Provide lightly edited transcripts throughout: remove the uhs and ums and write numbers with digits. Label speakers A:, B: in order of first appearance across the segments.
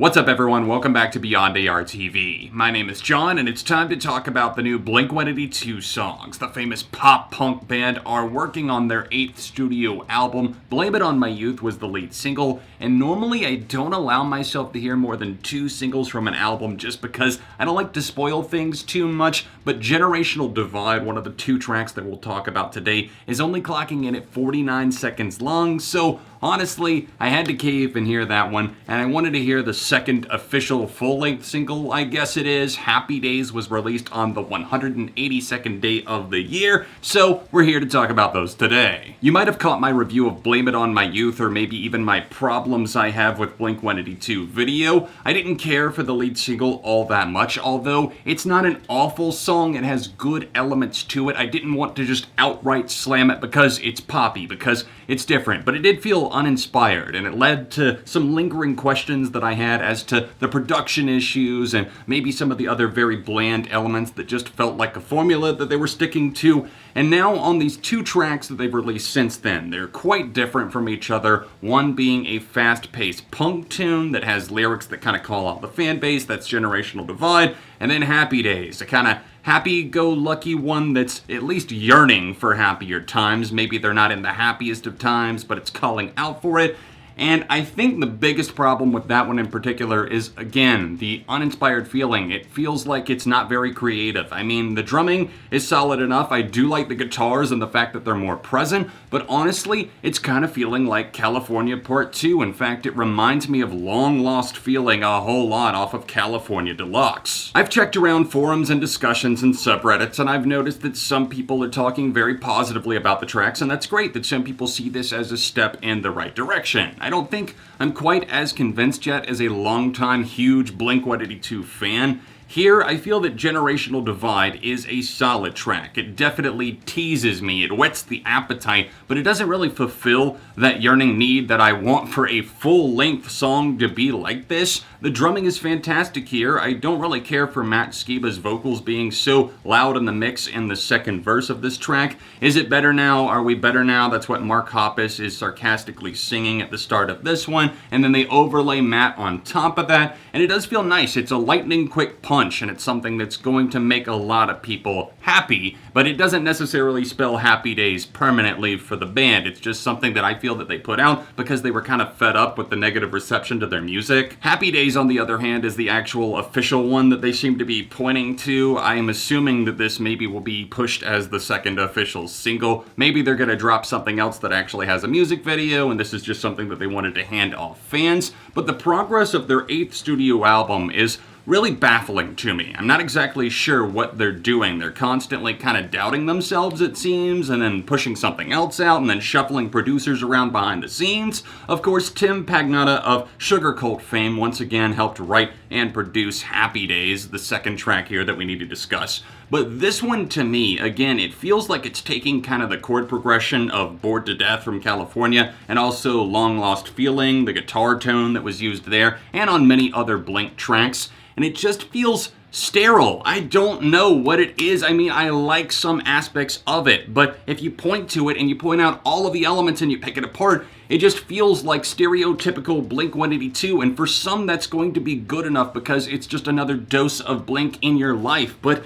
A: What's up everyone, welcome back to Beyond ARTV. My name is John and it's time to talk about the new blink-182 songs. The famous pop-punk band are working on their 8th studio album. Blame It On My Youth was the lead single, and normally I don't allow myself to hear more than 2 singles from an album just because I don't like to spoil things too much, but Generational Divide, one of the 2 tracks that we'll talk about today, is only clocking in at 49 seconds long, so honestly, I had to cave and hear that one, and I wanted to hear the second official full-length single, I guess it is. Happy Days was released on the 182nd day of the year, so we're here to talk about those today. You might have caught my review of Blame It On My Youth, or maybe even my problems I have with Blink-182 video. I didn't care for the lead single all that much, although it's not an awful song, it has good elements to it. I didn't want to just outright slam it because it's poppy, because it's different, but it did feel uninspired, and it led to some lingering questions that I had as to the production issues and maybe some of the other very bland elements that just felt like a formula that they were sticking to. And now on these 2 tracks that they've released since then, they're quite different from each other, one being a fast-paced punk tune that has lyrics that kind of call out the fan base, that's Generational Divide, and then Happy Days, a kind of happy-go-lucky one that's at least yearning for happier times. Maybe they're not in the happiest of times, but it's calling out for it. And I think the biggest problem with that one in particular is, again, the uninspired feeling. It feels like it's not very creative. I mean, the drumming is solid enough. I do like the guitars and the fact that they're more present, but honestly, it's kind of feeling like California Part 2. In fact, it reminds me of Long Lost Feeling a whole lot off of California Deluxe. I've checked around forums and discussions and subreddits, and I've noticed that some people are talking very positively about the tracks, and that's great that some people see this as a step in the right direction. I don't think I'm quite as convinced yet as a longtime huge Blink-182 fan. Here, I feel that Generational Divide is a solid track. It definitely teases me, it whets the appetite, but it doesn't really fulfill that yearning need that I want for a full-length song to be like this. The drumming is fantastic here. I don't really care for Matt Skiba's vocals being so loud in the mix in the second verse of this track. Is it better now? Are we better now? That's what Mark Hoppus is sarcastically singing at the start of this one, and then they overlay Matt on top of that, and it does feel nice. It's a lightning quick punch, and it's something that's going to make a lot of people happy, but it doesn't necessarily spell Happy Days permanently for the band. It's just something that I feel that they put out because they were kind of fed up with the negative reception to their music. Happy Days, on the other hand, is the actual official one that they seem to be pointing to. I am assuming that this maybe will be pushed as the second official single. Maybe they're going to drop something else that actually has a music video, and this is just something that they wanted to hand off fans. But the progress of their 8th studio album is really baffling to me. I'm not exactly sure what they're doing. They're constantly kind of doubting themselves, it seems, and then pushing something else out, and then shuffling producers around behind the scenes. Of course, Tim Pagnotta of Sugar Cult fame once again helped write and produce Happy Days, the second track here that we need to discuss. But this one, to me, again, it feels like it's taking kind of the chord progression of Bored to Death from California, and also Long Lost Feeling, the guitar tone that was used there, and on many other Blink tracks, and it just feels sterile. I don't know what it is. I mean, I like some aspects of it, but if you point to it and you point out all of the elements and you pick it apart, it just feels like stereotypical Blink-182, and for some that's going to be good enough because it's just another dose of Blink in your life. But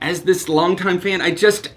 A: as this longtime fan,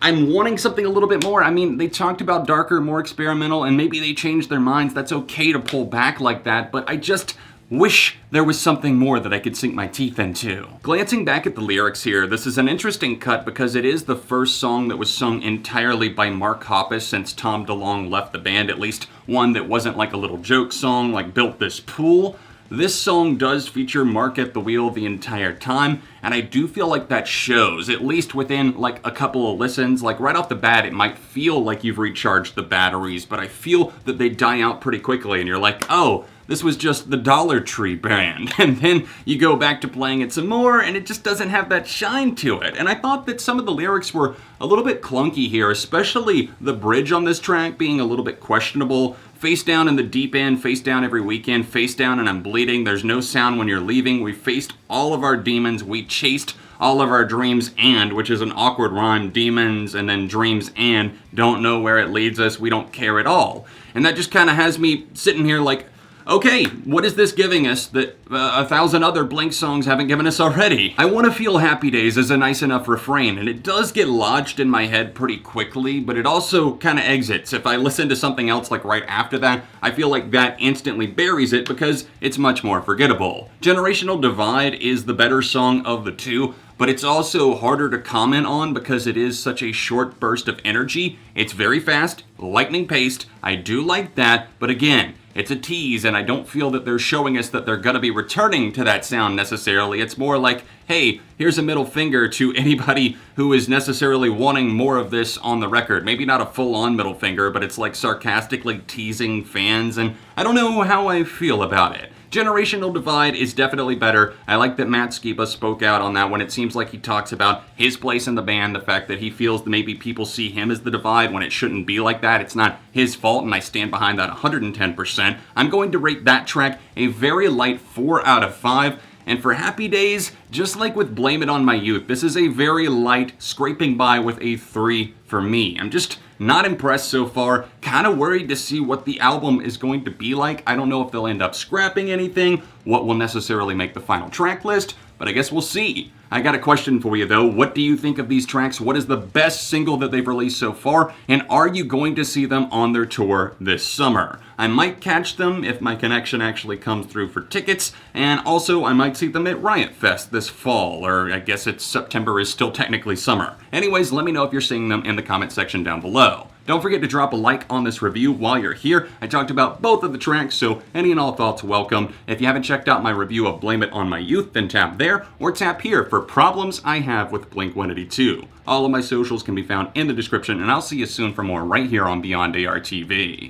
A: I'm wanting something a little bit more. I mean, they talked about darker, more experimental, and maybe they changed their minds. That's okay to pull back like that, but I just wish there was something more that I could sink my teeth into. Glancing back at the lyrics here, this is an interesting cut because it is the first song that was sung entirely by Mark Hoppus since Tom DeLonge left the band, at least one that wasn't like a little joke song like Built This Pool. This song does feature Mark at the wheel the entire time, and I do feel like that shows, at least within like a couple of listens. Like right off the bat, it might feel like you've recharged the batteries, but I feel that they die out pretty quickly, and you're like, oh, this was just the Dollar Tree band. And then you go back to playing it some more, and it just doesn't have that shine to it. And I thought that some of the lyrics were a little bit clunky here, especially the bridge on this track being a little bit questionable. Face down in the deep end, face down every weekend, face down and I'm bleeding. There's no sound when you're leaving. We faced all of our demons. We chased all of our dreams and, which is an awkward rhyme, demons and then dreams and, don't know where it leads us. We don't care at all. And that just kind of has me sitting here like, Okay, what is this giving us that 1,000 other Blink songs haven't given us already? I Want to Feel Happy Days is a nice enough refrain, and it does get lodged in my head pretty quickly, but it also kind of exits. If I listen to something else like right after that, I feel like that instantly buries it because it's much more forgettable. Generational Divide is the better song of the two, but it's also harder to comment on because it is such a short burst of energy. It's very fast, lightning paced. I do like that, but again, it's a tease, and I don't feel that they're showing us that they're gonna be returning to that sound necessarily. It's more like, hey, here's a middle finger to anybody who is necessarily wanting more of this on the record. Maybe not a full-on middle finger, but it's like sarcastically teasing fans, and I don't know how I feel about it. Generational Divide is definitely better. I like that Matt Skiba spoke out on that one. It seems like he talks about his place in the band, the fact that he feels that maybe people see him as the divide when it shouldn't be like that. It's not his fault, and I stand behind that 110%. I'm going to rate that track a very light 4 out of 5. And for Happy Days, just like with Blame It On My Youth, this is a very light, scraping by with a 3 for me. I'm just not impressed so far, kind of worried to see what the album is going to be like. I don't know if they'll end up scrapping anything, what will necessarily make the final track list, but I guess we'll see. I got a question for you though. What do you think of these tracks? What is the best single that they've released so far? And are you going to see them on their tour this summer? I might catch them if my connection actually comes through for tickets, and also I might see them at Riot Fest this fall, or I guess it's September is still technically summer. Anyways, let me know if you're seeing them in the comment section down below. Don't forget to drop a like on this review while you're here. I talked about both of the tracks, so any and all thoughts welcome. If you haven't checked out my review of Blame It On My Youth, then tap there, or tap here for Problems I Have with Blink-182. All of my socials can be found in the description, and I'll see you soon for more right here on Beyond ARTV.